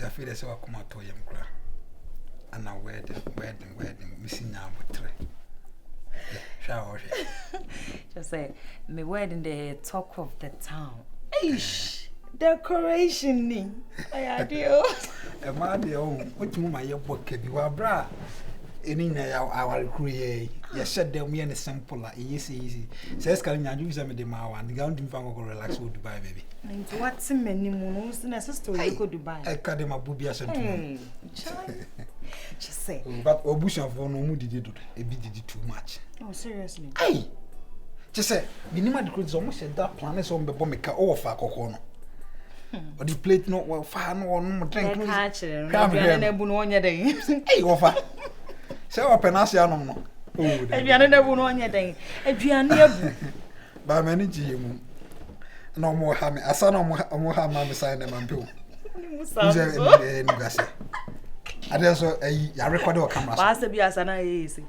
I feel as I come out to him. And now wedding, missing now with three. Shower. Just say, me wedding the talk of the town. Eish, decoration ni. I do. A man, what you my book, you are bra. In our create, yes, said them me and a sample, easy. Says, can you use them in the Mawa and the ground go relax with Dubai, baby. And what's in many moons and sister you go Dubai? I cut them a booby as a just say, but Obush for no mood did it a bit too much. Oh, seriously? Hey, just say, minimum decrees almost said that plan is on the bombica or Facono. Or the plate not well, far no drink. Hey, offer. So open as ya no. Oh, aduane na bu no onye den. Aduane abu. Ba mani ji mu. No mo ha me asa no mo ha ma me sign dem ampe. Musa ni gase. Ade so ya record o camera. Ba se bi asa na yesi.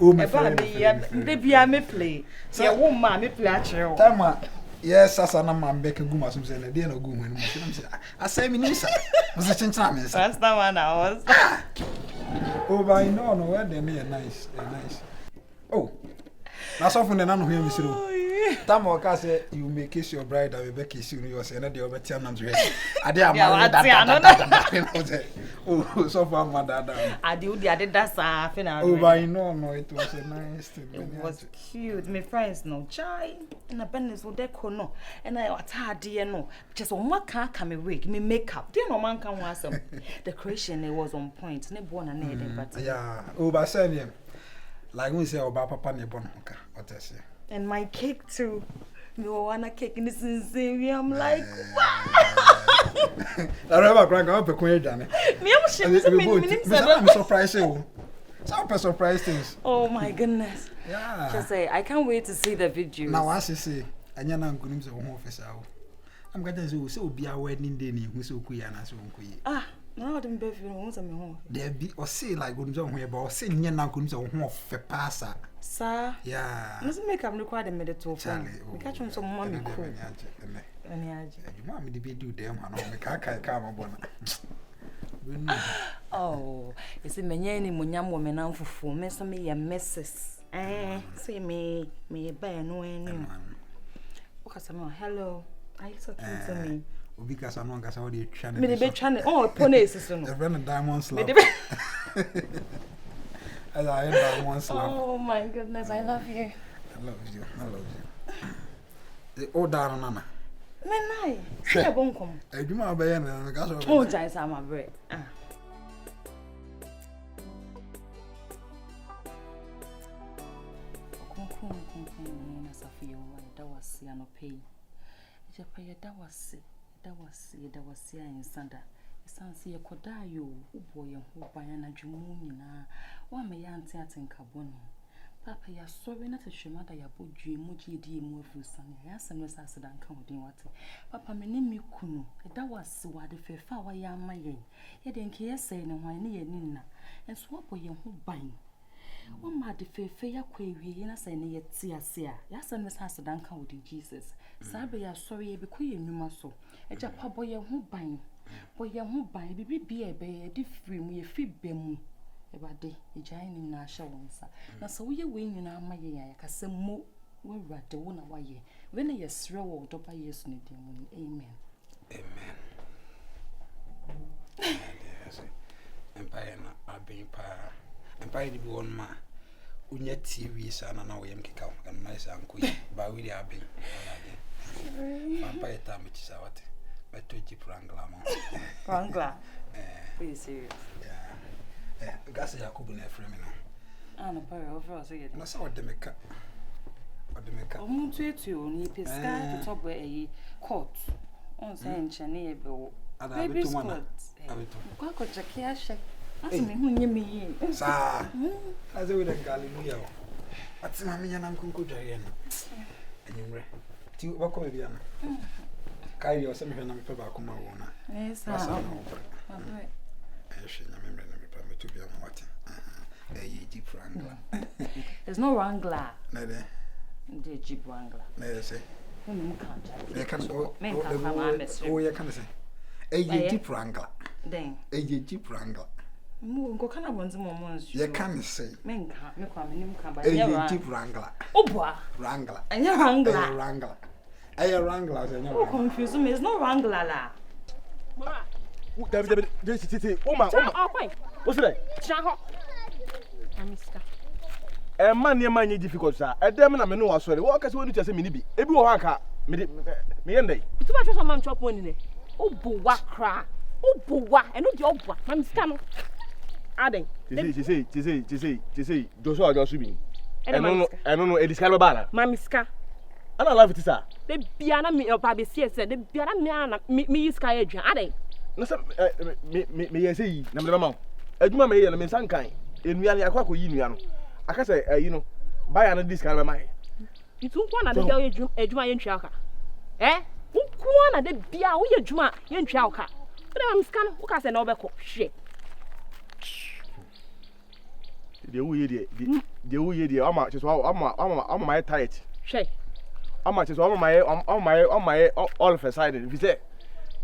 O me fa me ya de bia me play. Ya wo ma me play a kire o. Tama yes asa na ma mbeke gu masum se na de na gu mu ni mo se asa mi ni sa. Mo se chenchana me sa. First time I was. Oh, but I know where they are nice. Oh, now something that I know here, Mr. Tamo say you may kiss your bride and we kiss you. You say, "And the other time I'm dressed." I did that. Oh, so far, my dad. I did that. Oh, but I know it was a nice thing. It was cute. My friends no chai and a business would deco no, and I was hard, dear no. Just on one car come a wig, me makeup. Dear no man can was some. The creation it was on point. Ne born and anything, but yeah. Oh, but say like we say about Papa Nebon, what I say. And my cake too. You want a cake in this insane. I'm like, wow. I remember crying up a queen, Danny. I'm surprised. Some surprise things. Oh my goodness. Yeah. Just say, I can't wait to see the video. Now, as you say, and you're not going to home office. I'm going to say, be a wedding day, who's so queer and so queer. Ah. No, I didn't be feeling home. There be or say like good job here, but say near now comes a home of a passer. Sir, yeah, doesn't make up require the medical family. We catch on some mommy cool. You want me to be do them, and I'll make a come on. Oh, it's a many munyam woman and for mess me a messes. Say me bear no any. Hello, I saw to me. Because I'm not going to channel. Maybe channel. Oh, ponies. The random diamonds. As I end diamonds. Oh my goodness, I love you. I love you. The old down Nana. Men, I won't come. I do my bayan and gas of oh, Giants are my bread. That was no pay. That was here in Sanda. Sansi a kodayo, boy, and hope by an adjumina. One may answer in Caboni. Papa, ya sorry not a shimada ya boji, muji di mofu son. Yes, and was asked and counting water. Papa, my name you kunu. That was what the fair flower yam my yen. Yet in care saying and why near Nina, and swap boy and who buying. One mad the fair query, and I say near Tia. Yes, and was asked and counting Jesus. Sabe ya sorry, be queen, you must so. A japa boy who buying. Boy, who buy be a bay, different we feed bemu. About day, a giant in our showings. Now, so we are winning our my year, cause some more will rat the one away. When I throw out by years, amen. Amen. Empire, I've been Empire to be one ma. Unya TV, and now we am kick out and nice and quick, but we are being. Vampire time, which is our. By 20 Prangla. Pretty serious. Yeah. Gas Yakubu in a frame. I'm a pair of us again. I saw what the make up. What the make up? I'm going to you, Pisca to top where a court. On Saint Chania bill. Baby Scott. Quack or Jackie. That's me who knew me. Sir, as I would have Galileo. What's Mammy and Uncle Jayan? And you read. Do what call you? Carry or something and I'm probably one. Yes, I know. I should remember to be on what? A jeep wrangler. There's no wrangler. Neither. The jeep wrangler. Neither say. Can't. They can't go. Oh, you can say. A deep wrangler. Then. A deep wrangler. Go can I want some more? You can't say. Men can't. A deep wrangler. Oh, boy. Wrangler. And you're wrangler. Wrangler. A wrangler. Oh, confuse me. It's no wrangler. David, oh my, what's that? A man near my difficult, sir. A demon, I know was sorry. What can you say, Minibi? Ebu Haka, me and they. Too much of a man chop one in it. Oh, boa cra. Oh, boa, and not your boa. I'm scam. Adding. She say, Joshua Joshua. I don't know, a discover. Mamiska. I don't love it, sir. The piano me or Baby said, the piano me sky agent. Adding. No, sir, me say, number one. A woman may and some kind. In reality, I quite union. I can say, buy another discount of mine. You took one of the girl a Juma in Chaka. Eh? Who one of the beer we a Juma in Chaka? But I'm scan who can say no back shit. The way I'm much as well. I'm my tight. Shay. How much is on my all of a sudden? If you say,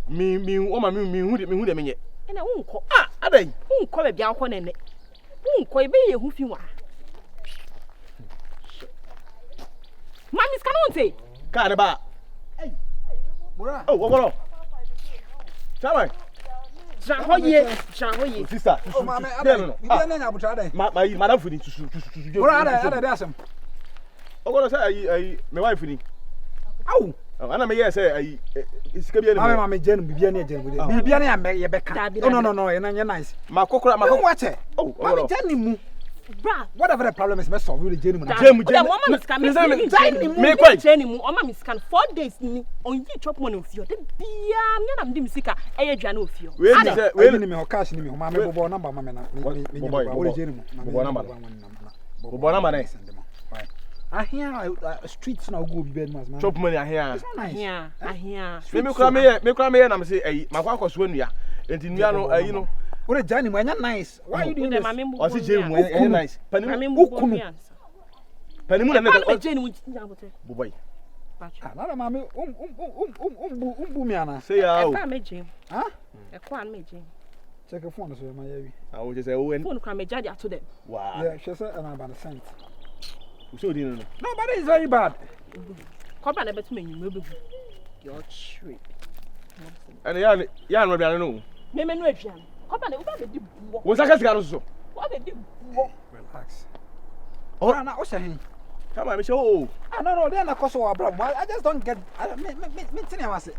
me, who they mean it? And I won't call. Are they? Won't call a bianco and it. Won't call be a hoofy one. Mammy's can't say. Caraba. Oh, what? Shall Shahoye, sister. Oh, mamma, I don't know. Madam Foodie to What are they? I'm going to say, my wife. Oh, and I may say, it's going to be Mamma Jen, Bibiana, Bibiana, and make your back. No, and you're nice. my cocoa, my Watch it. Oh, Mamma, tell me, bra. whatever the problem is, mess of really genuine. The woman is coming. Make quite anymore. Oh, mamma, scan 4 days on you chop one of you. The beer, I'm dim sicker. I jano of you. Wait, me or cash me, Mamma, number, Mamma, I hear streets now go bed, man. chop money here. I hear. Me come here, and I'm say, my wife was when you are. And you know, what a Johnny, when you're nice. Why are you doing this? I see Jane when nice. Penny, boy. Another mammy, Bumiana. Say, Huh? A quan major. Check a phone, so my baby. I would just say, oh, and Phone can be judged to them. wow. Yeah, she said, and I'm about a cent. So didn't know. No, but it's very bad. Come on, a bit me, you your trip. And yeah, maybe I don't know. Maybe no, Jan. Come on, what did you Was I got also? What did you Relax. Oh, I'm not saying. come on, Michelle. Oh, No, they're not cost of problem. I just don't get. I was it.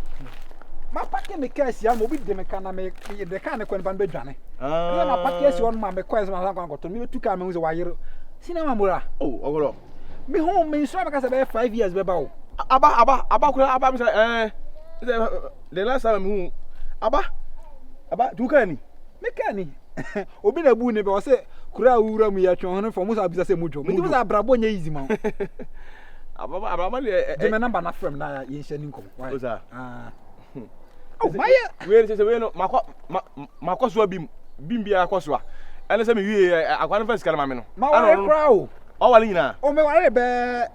My packing the case, I'm with the mechanic, the kind of quan bedjane. My package on my request, my uncle to me to come with a wire. Cinema Mura. oh, Me home means because about 5 years, Bebo. Abba, the last time who Abba, do can Mechanic. Obi na bu ne be o se kura wura mu ya twon for musa bisa se mujo me musa brabo nya easy man Abba, de me number na frame na ye hye ni nkom why oh why we say we no makoso bim bia akoso ene se me wie akwan fa sikala mame no ma wa kura o wale nyina o me ware be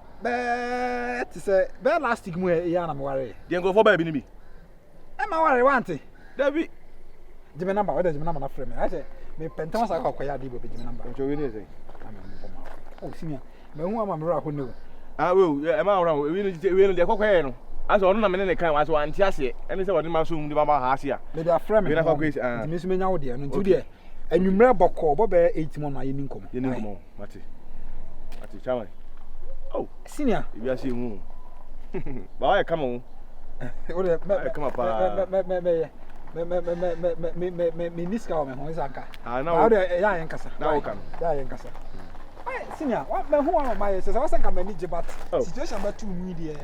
ti se be elastic mu ya na me ware de ngofo ba bi ni bi e ma ware wanti David de me number we de me number na frame I say me penton sa kwa ya di bo be de me number ncho we ni say oh senior me hu ama me ra ho ne we e ma wora we no de kokwe no aso ono na me ne kan aso anti ase ene se wode ma so mu de ba ha ase a me da frame we na kokwe me so me nya wo de no nti de anwumre bokọ bo be 8 mo na ye ni nkom mate chairman oh senior we ase mu ba wa come on o de come up me niska o me ho izanka na o de ya yen kasa na o kan ya yen kasa senior what me hu am my say was can manage but situation ba too mu die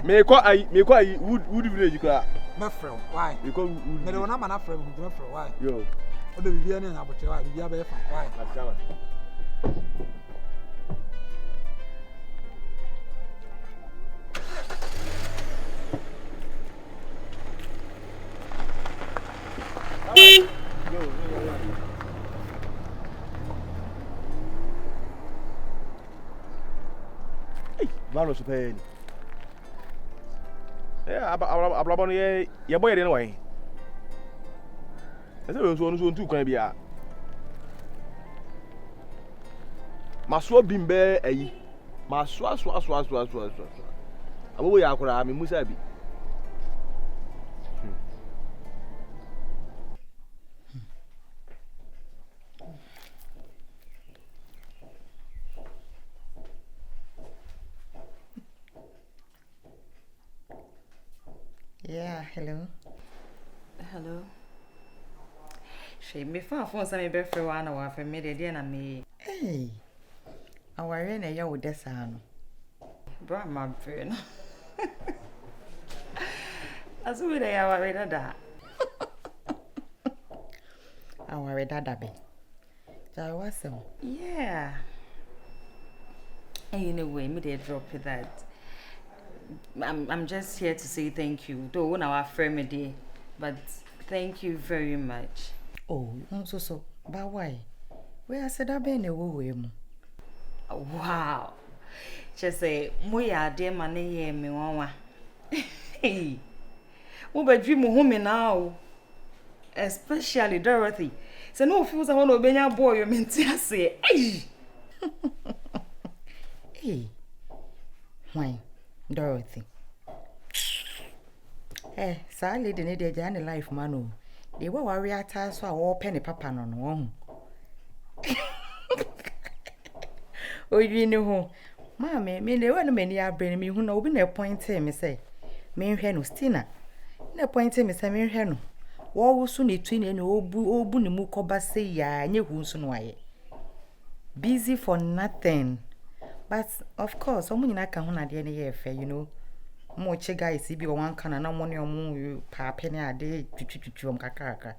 me ko ayi wood village kra me frɛ why me ko me de wona ma na frɛ me frɛ why yo o de bibia ne na botre why bibia be fa why chairman Vamos super. Ablabon ye boy de no way. I said, so two can be a Maswa bimbe a Maswa. I will have me Musabi. Yeah, hello. Hello. She me far for some be free 1 hour for me dey na me. Hey. Aware na ya wo desa no. Bra my brain. Azu we dey aware dada. Aware dada be. Ja wasem. Yeah. Anyway, me dey drop that. I'm just here to say thank you. Though when our friend day, but thank you very much. Oh, so. But why? Where I said I been a way. Wow. Just say, Moya dear money me one. Hey. What about dream home now? Especially Dorothy. So no feels I want to be your boy, you mean to say, hey. Hey. Why? Dorothy. Eh, sadly, the need a life, Manu. They were worry at us so I wore penny papa on one. Oh, you know, Mammy, me, there weren't many are bringing me who know been appointed, me say. Me Henu Stina. No appointed me, Sammy Henu. War will soon need twin and old Bunimuko Bassay, ya, and you won't soon why. Busy for nothing. But of course, someone I can't at the end of the year, you know. More guys, if you one can and no money or more, you pa penny a day to Kakaka.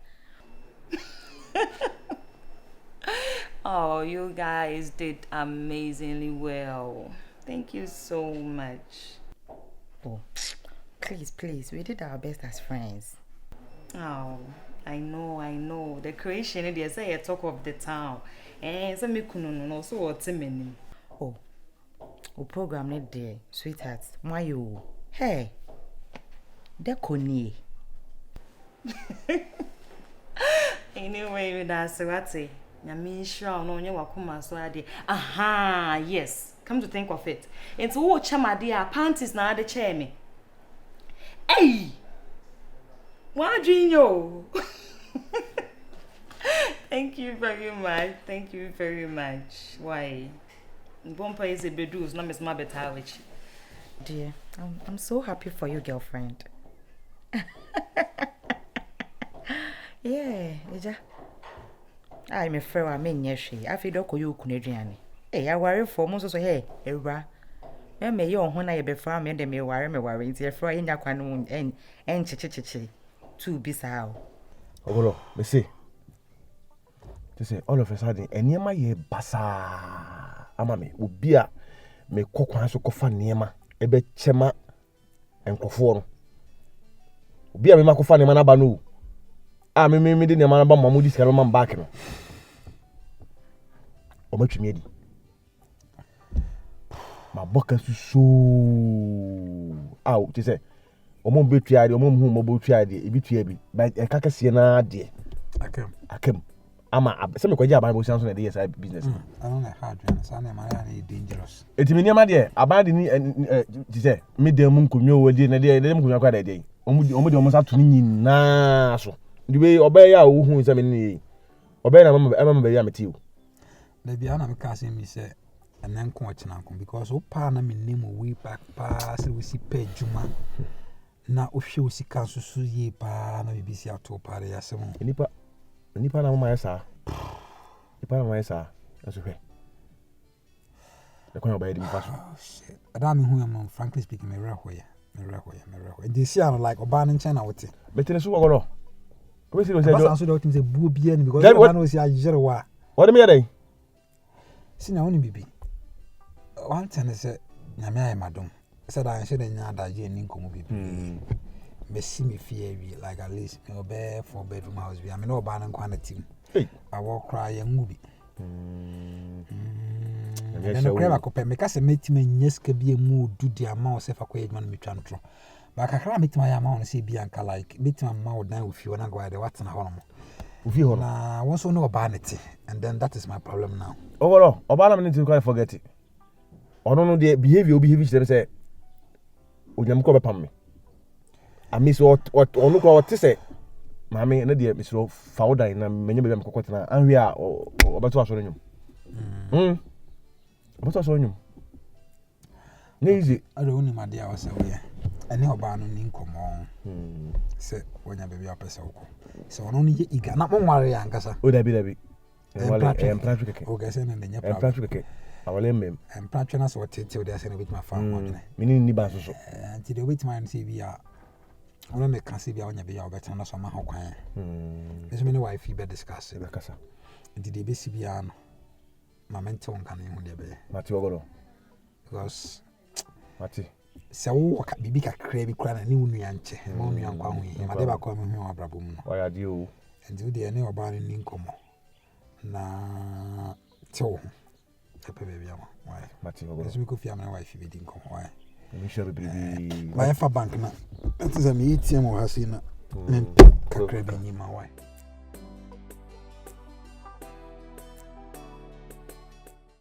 Oh, you guys did amazingly well. Thank you so much. Oh, please, we did our best as friends. Oh, I know. The creation, they say a talk of the town. And some me kuno so what's him. Oh, program net there, sweethearts. Why you? Hey, Dekoni. Anyway, that's what I mean, sure, no, you wakuma so ade. Aha, yes. Come to think of it. It's all chama dear panties na the chair me. Hey! Why, Gino? Thank you very much. Why? Bompa is a bedus, no Miss Mabetawich. Dear, I'm so happy for you, girlfriend. Yeah, I'm afraid I mean, yes, I feel doko you Kunadiani. Hey, I worry for most of hey, Era. May you when I be from and me worry, it's a fry in your quan and chichichi. Two bisao. Oh, me see. To say all of a sudden, and near my ye basa. Amame, ubia me kokwan so kofa niema ebe chema enkofo no. Ubia me makofa niema na ba no. Ah me de niema na ba mamudi sika no man back no. O matwimi edi. Ma boka susu. Ah, to say o mo betua de o mo hu mo betua de ebi tua bi. Ba enkakase na de. Akem. Ama some kwaji aban bo sanso na dey side business. I don't know hard and so na man dangerous. Etimi niam de aban de ni say me dem nkonyo wodi na dey dem nkonyo kwa dey. Omo de omo sa to ni nyina so. The way obey ya wo hu say me ni. Obey na mama be ya meti o. Na bia na me ka say me say anan ko chena ko because o pa na me name way back pa say we si pay juma. Na o hwe o sika susu ye pa na bibisi ato pare ya se mo. Nipa na mama yesa. Nipa na mama yesa. That's okay. The kwanya obaye di mfaso. Oh shit. Adam hu am frankly speaking me rehoya. They see am like oba na nchen na wote. Betene so wogoro. Obe si lo say. Ba so do tim say buo bia ni because oba na o si ajerewa. What do me dey? Si na woni bibi. One time say nyame aye madom. Said I should nya adaje ni nkomo bibi. Me see me fear we like at least me obe 4-bedroom house we. I mean oba na nkwa na team. Hey. I walk cry yan ngubi. And the crab cope make us a meeting nyeska be a mood do the amount of a quiet man me tantro. But I can't meet my amount say Bianca like meet my mouth down with you and I go at the what's in a home. Ufi hono. Na once no vanity, and then that is my problem now. Overall, Obama need to quite forget it. Ono no the behavior them say onyam ko be pam me. I miss what ono ko what say. Mami na de misro founder na menye be am kokota na anwe a obeto aso nyum. Obeto aso nyum. Easy. I don't know my dear was away. Any obano ni nkomo. Se wonya baby apesa uko. Se ono ni iga na mo nware ankasa. O da bi. Em practice keke. O ga se na nya problem. Em practice keke. Awale mem. Em practice na so tete o da se na bit ma fa mo ne. Mini ni ba so. Anti de bit man see bia. Ono me kan see bia wonya be ya obeta na so ma ho kwan. Eso me ne wife be discuss. Be kasa. Anti de be si bia no. Ma mente won kan hu de be. Mati ogoro. Because Mati. Se wo ka bibi kakra bi kra na ne wonu anche. Ma wonu ankwa hu yi. Ma de ba kwa me hu abrabo mu no. Oya di o. Anti de ne oba ni nkomo. Na to pepe baby ama. Why? Mati ogoro. Eso me ko fi am na wife be di nkomo. Why? Mi share bibi. My fa bank na. It is a me ATM o hasi na. Men kakra bi nyima why?